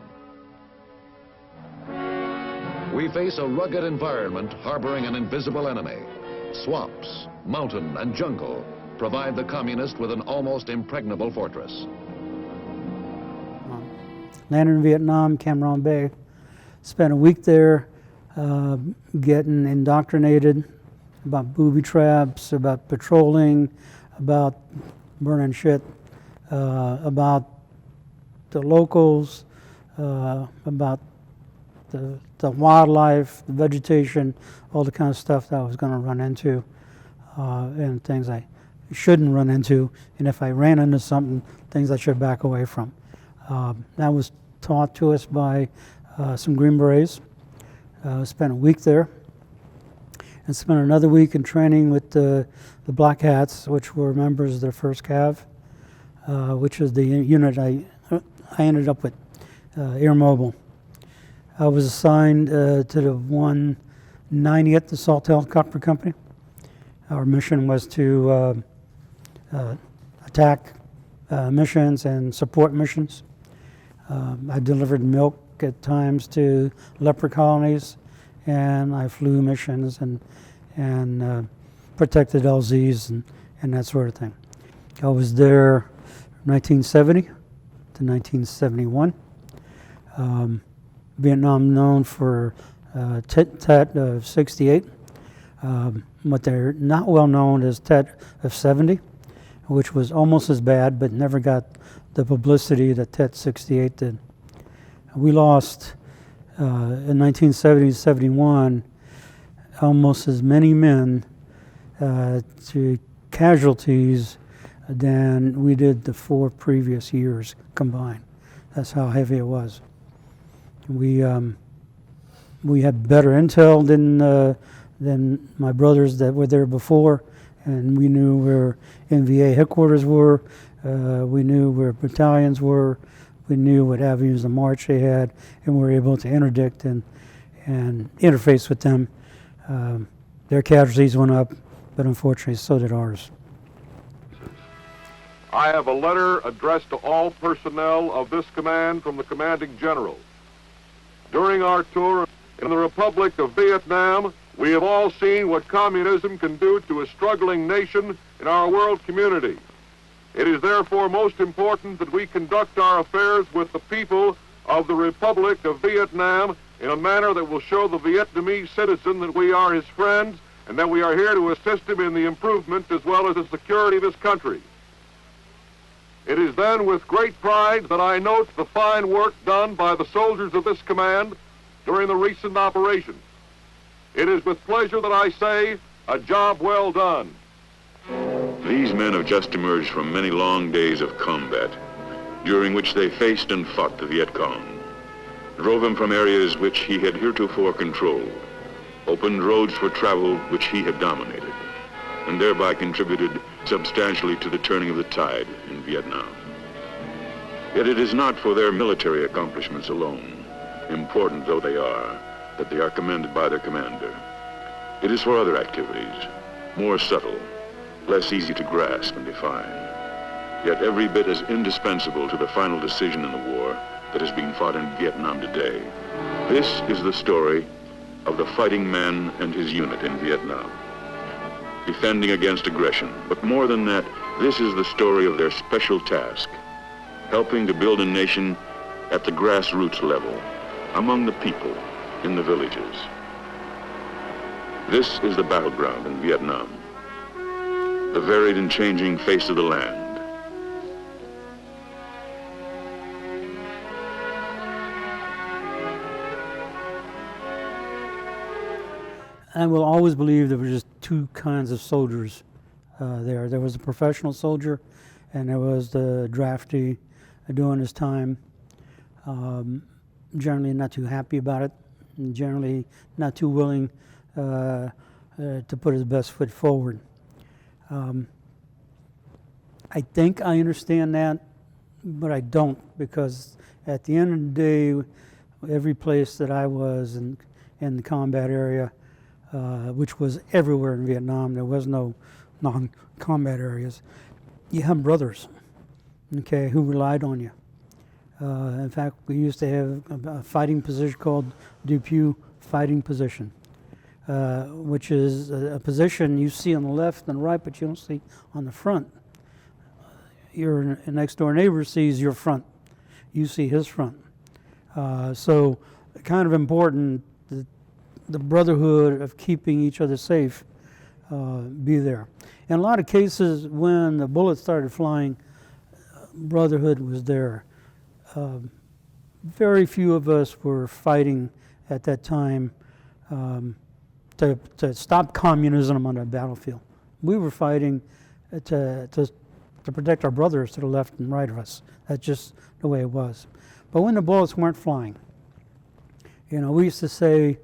We face a rugged environment harboring an invisible enemy. Swamps, mountain, and jungle provide the communists with an almost impregnable fortress. Landed in Vietnam, Cam Ranh Bay. Spent a week there getting indoctrinated about booby traps, about patrolling, about burning shit, about the locals, about the wildlife, the vegetation, all the kind of stuff that I was going to run into, and things I shouldn't run into, and if I ran into something, things I should back away from. That was taught to us by some Green Berets. Spent a week there, and spent another week in training with the Black Hats, which were members of the 1st Cav, which is the unit I ended up with, Air Mobile. I was assigned to the 190th Assault Helicopter Company. Our mission was to attack missions and support missions. I delivered milk at times to leper colonies, and I flew missions and protected LZs and that sort of thing. I was there 1970 to 1971. Vietnam known for Tet of 68. What they're not well known is Tet of 70, which was almost as bad, but never got the publicity that Tet 68 did. We lost in 1970-71 almost as many men to casualties than we did the 4 previous years combined. That's how heavy it was. We had better intel than my brothers that were there before, and we knew where NVA headquarters were, we knew where battalions were, we knew what avenues of march they had, and we were able to interdict and interface with them. Their casualties went up, but unfortunately so did ours. I have a letter addressed to all personnel of this command from the commanding general. During our tour in the Republic of Vietnam, we have all seen what communism can do to a struggling nation in our world community. It is therefore most important that we conduct our affairs with the people of the Republic of Vietnam in a manner that will show the Vietnamese citizen that we are his friends and that we are here to assist him in the improvement as well as the security of his country. It is then with great pride that I note the fine work done by the soldiers of this command during the recent operation. It is with pleasure that I say, a job well done. These men have just emerged from many long days of combat, during which they faced and fought the Viet Cong, drove him from areas which he had heretofore controlled, opened roads for travel which he had dominated, and thereby contributed substantially to the turning of the tide in Vietnam. Yet it is not for their military accomplishments alone, important though they are, that they are commended by their commander. It is for other activities, more subtle, less easy to grasp and define, yet every bit as indispensable to the final decision in the war that is being fought in Vietnam today. This is the story of the fighting man and his unit in Vietnam, defending against aggression. But more than that, this is the story of their special task, helping to build a nation at the grassroots level, among the people, in the villages. This is the battleground in Vietnam, the varied and changing face of the land. I will always believe there were just two kinds of soldiers there. There was a professional soldier, and there was the draftee doing his time. Generally not too happy about it, and generally not too willing to put his best foot forward. I think I understand that, but I don't, because at the end of the day, every place that I was in the combat area, which was everywhere in Vietnam, there was no non-combat areas, you have brothers, okay, who relied on you. In fact, we used to have a fighting position called Depew fighting position, which is a position you see on the left and right, but you don't see on the front. Your next door neighbor sees your front. You see his front. So kind of important, the brotherhood of keeping each other safe be there. In a lot of cases, when the bullets started flying, brotherhood was there. Very few of us were fighting at that time to stop communism on the battlefield. We were fighting to protect our brothers to the left and right of us. That's just the way it was. But when the bullets weren't flying, you know, we used to say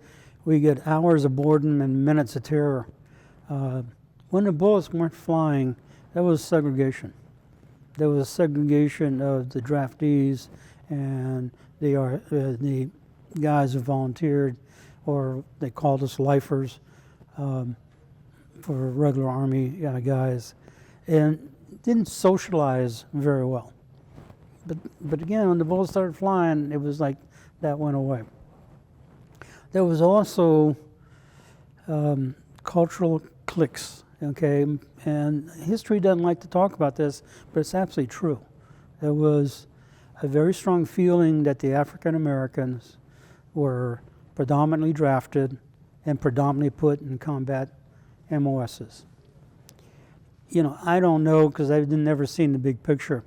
we get hours of boredom and minutes of terror. When the bullets weren't flying, that was segregation. There was segregation of the draftees and the guys who volunteered, or they called us lifers for regular Army guys, and didn't socialize very well. But again, when the bullets started flying, it was like that went away. There was also cultural cliques, okay? And history doesn't like to talk about this, but it's absolutely true. There was a very strong feeling that the African Americans were predominantly drafted and predominantly put in combat MOSs. You know, I don't know, because I've never seen the big picture.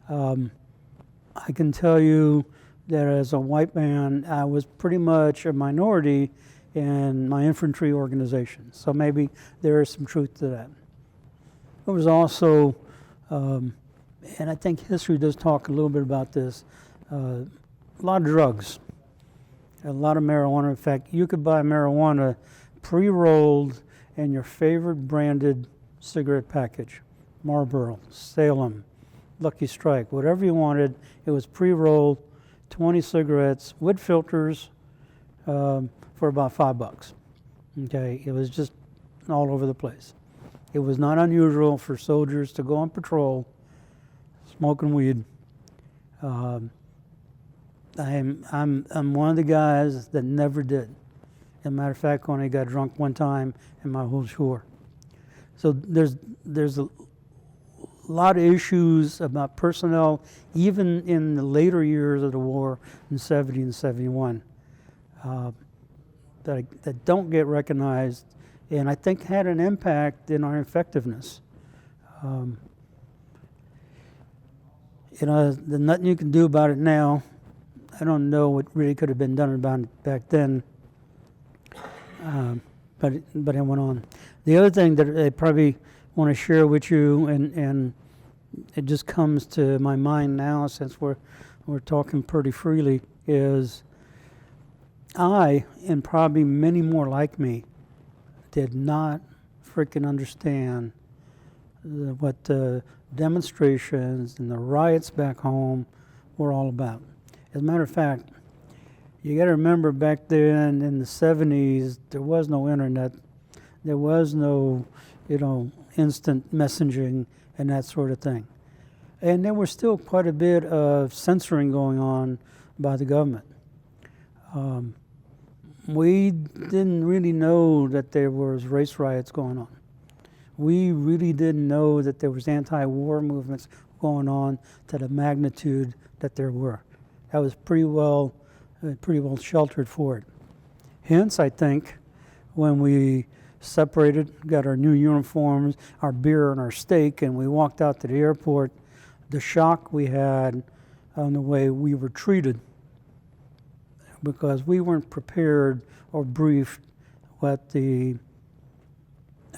I can tell you that as a white man, I was pretty much a minority in my infantry organization. So maybe there is some truth to that. There was also, and I think history does talk a little bit about this, a lot of drugs, a lot of marijuana. In fact, you could buy marijuana pre-rolled in your favorite branded cigarette package, Marlboro, Salem, Lucky Strike, whatever you wanted. It was pre-rolled, 20 cigarettes with filters for about $5. Okay, it was just all over the place. It was not unusual for soldiers to go on patrol smoking weed. I'm one of the guys that never did. As a matter of fact, only got drunk one time in my whole tour. So there's a lot of issues about personnel, even in the later years of the war in 70 and 71, that don't get recognized, and I think had an impact in our effectiveness. There's nothing you can do about it now. I don't know what really could have been done about it back then, but it went on. The other thing that I probably want to share with you, and it just comes to my mind now since we're talking pretty freely, is I, and probably many more like me, did not freaking understand what the demonstrations and the riots back home were all about. As a matter of fact, you got to remember back then in the 70s, there was no internet, there was no, instant messaging and that sort of thing. And there was still quite a bit of censoring going on by the government. We didn't really know that there was race riots going on. We really didn't know that there was anti-war movements going on to the magnitude that there were. That was pretty well sheltered for it. Hence, I think, when we separated, got our new uniforms, our beer and our steak, and we walked out to the airport, the shock we had on the way we were treated, because we weren't prepared or briefed what the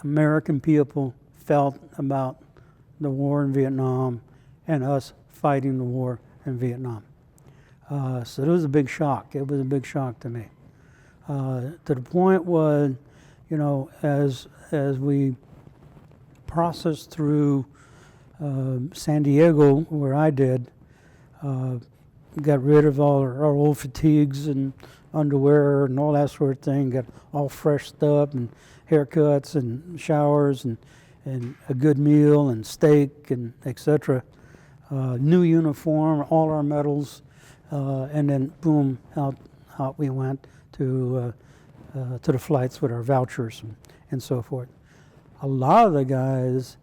American people felt about the war in Vietnam and us fighting the war in Vietnam. So it was a big shock. It was a big shock to me. To the point was, as we processed through San Diego, where I did, got rid of all our old fatigues and underwear and all that sort of thing, got all freshed up and haircuts and showers and a good meal and steak and etc. New uniform, all our medals, and then boom, out we went to the flights with our vouchers and so forth. A lot of the guys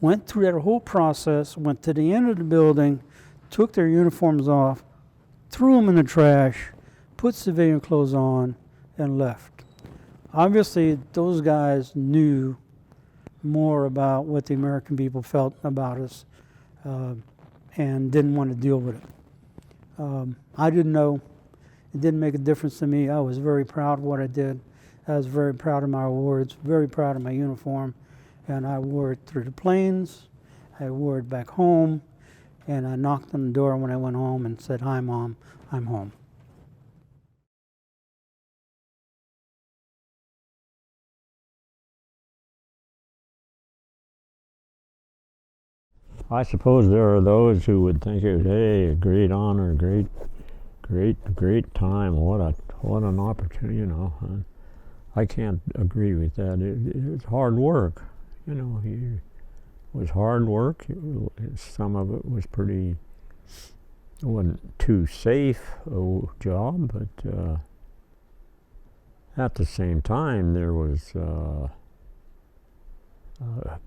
went through that whole process, went to the end of the building, took their uniforms off, threw them in the trash, put civilian clothes on, and left. Obviously, those guys knew more about what the American people felt about us and didn't want to deal with it. I didn't know. It didn't make a difference to me. I was very proud of what I did. I was very proud of my awards, very proud of my uniform, and I wore it through the planes. I wore it back home, and I knocked on the door when I went home and said, "Hi, Mom, I'm home." I suppose there are those who would think it, hey, a great honor, great time. What an opportunity, I can't agree with that. It's hard work, It was hard work. Some of it was pretty. It wasn't too safe a job, but at the same time, there was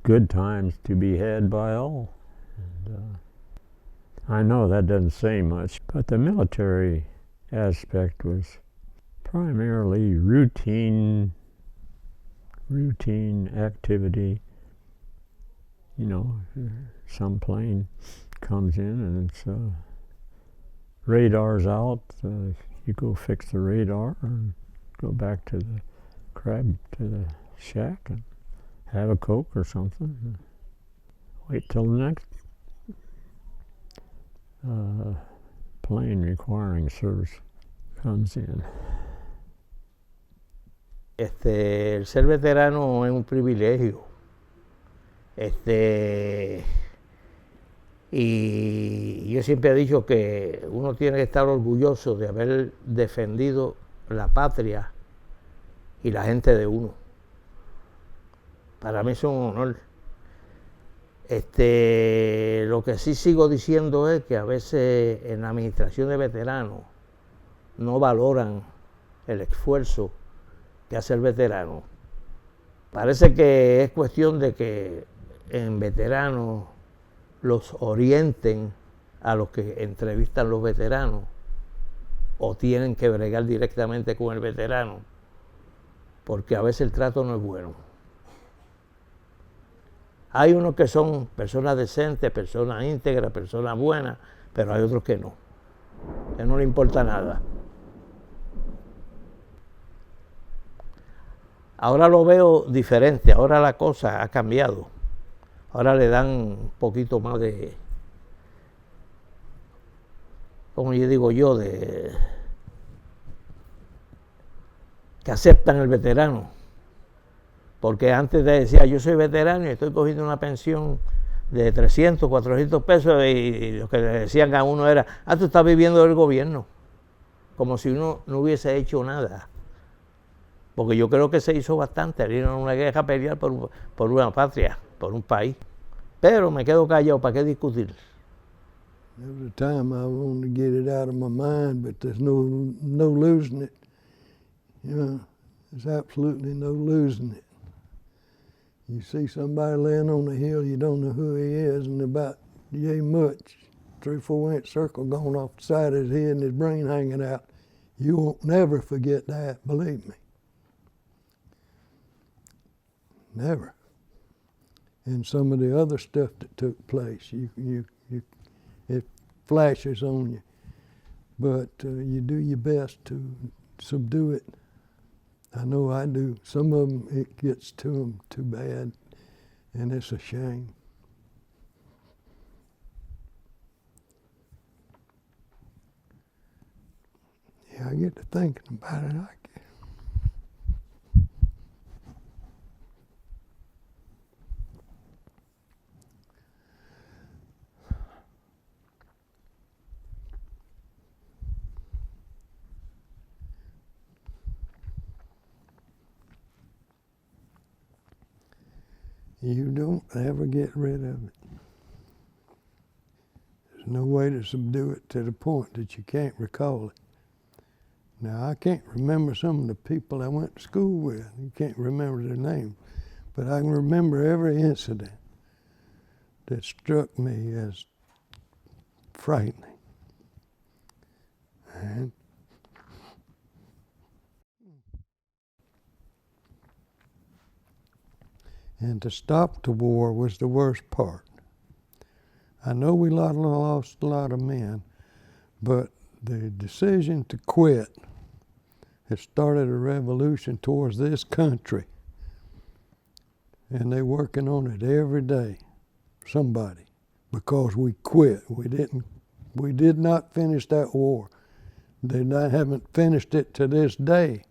good times to be had by all. And I know that doesn't say much, but the military aspect was primarily routine activity. Some plane comes in and it's radar's out. You go fix the radar and go back to the shack and have a Coke or something. And wait till the next plane requiring service comes in. El ser veterano es un privilegio. Y yo siempre he dicho que uno tiene que estar orgulloso de haber defendido la patria y la gente de uno. Para mí es un honor. Lo que sí sigo diciendo es que a veces en la administración de veteranos no valoran el esfuerzo que hace el veterano. Parece que es cuestión de que en veteranos los orienten a los que entrevistan los veteranos o tienen que bregar directamente con el veterano, porque a veces el trato no es bueno. Hay unos que son personas decentes, personas íntegras, personas buenas, pero hay otros que no le importa nada. Ahora lo veo diferente, ahora la cosa ha cambiado. Ahora le dan un poquito más de, como yo digo yo, de que aceptan el veterano. Porque antes decía, yo soy veterano y estoy cogiendo una pensión de 300, 400 pesos y lo que le decían a uno era, tú estás viviendo del gobierno, como si uno no hubiese hecho nada. Porque yo creo que se hizo bastante, ir a una guerra a pelear por una patria, por un país. Pero me quedo callado, ¿para qué discutir? There was a time I wanted to get it out of my mind, but there's no losing it. You know, there's absolutely no losing it. You see somebody laying on the hill, you don't know who he is, and about yay much, 3 or 4 inch circle going off the side of his head and his brain hanging out. You won't never forget that, believe me. Never. And some of the other stuff that took place, it flashes on you. But you do your best to subdue it. I know I do. Some of them, it gets to them too bad, and it's a shame. Yeah, I get to thinking about it. You don't ever get rid of it. There's no way to subdue it to the point that you can't recall it. Now, I can't remember some of the people I went to school with. You can't remember their names. But I can remember every incident that struck me as frightening. And to stop the war was the worst part. I know we lost a lot of men, but the decision to quit has started a revolution towards this country. And they're working on it every day, somebody, because we quit. We did not finish that war. They haven't finished it to this day.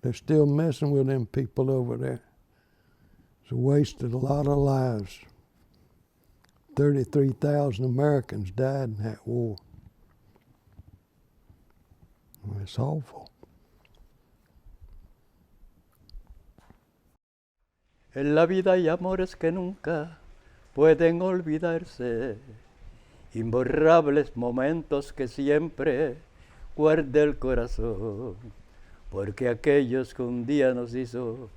They're still messing with them people over there. It's wasted a lot of lives. 33,000 Americans died in that war. It's awful. En la vida hay amores que nunca pueden olvidarse, imborrables momentos que siempre guarda el corazón, porque aquellos que un día nos hizo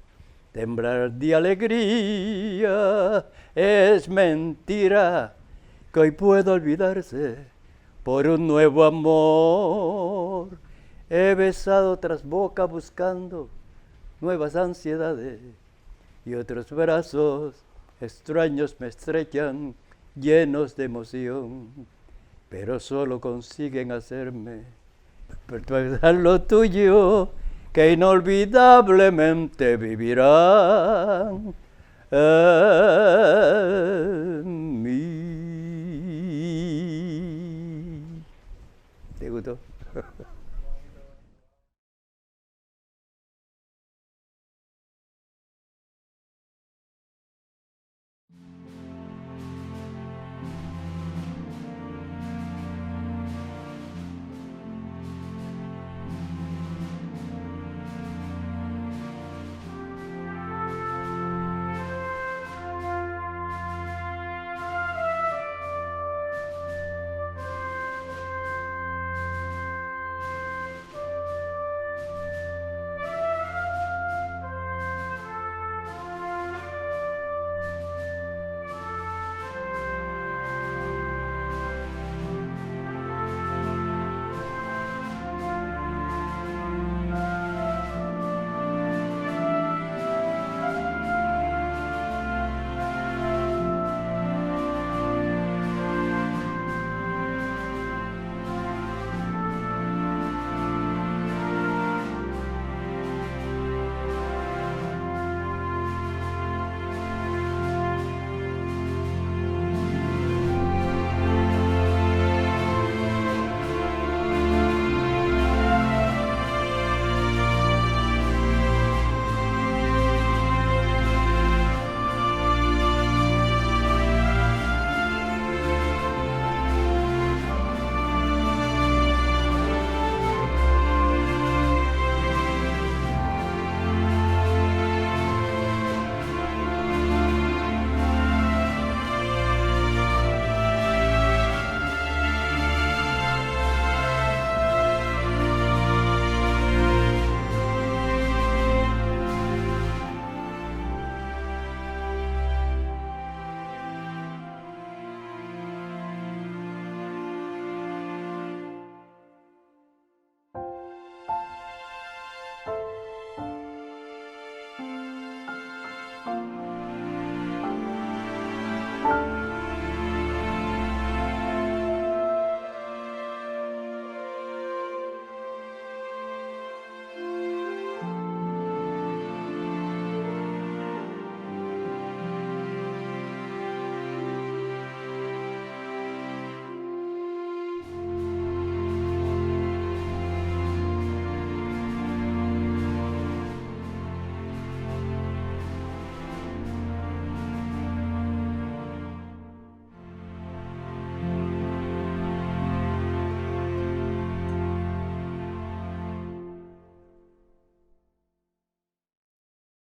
temblar de alegría, es mentira que hoy pueda olvidarse por un nuevo amor. He besado otras bocas buscando nuevas ansiedades y otros brazos extraños me estrechan llenos de emoción, pero solo consiguen hacerme perpetuar lo tuyo, que inolvidablemente vivirán en mí. ¿Te gustó?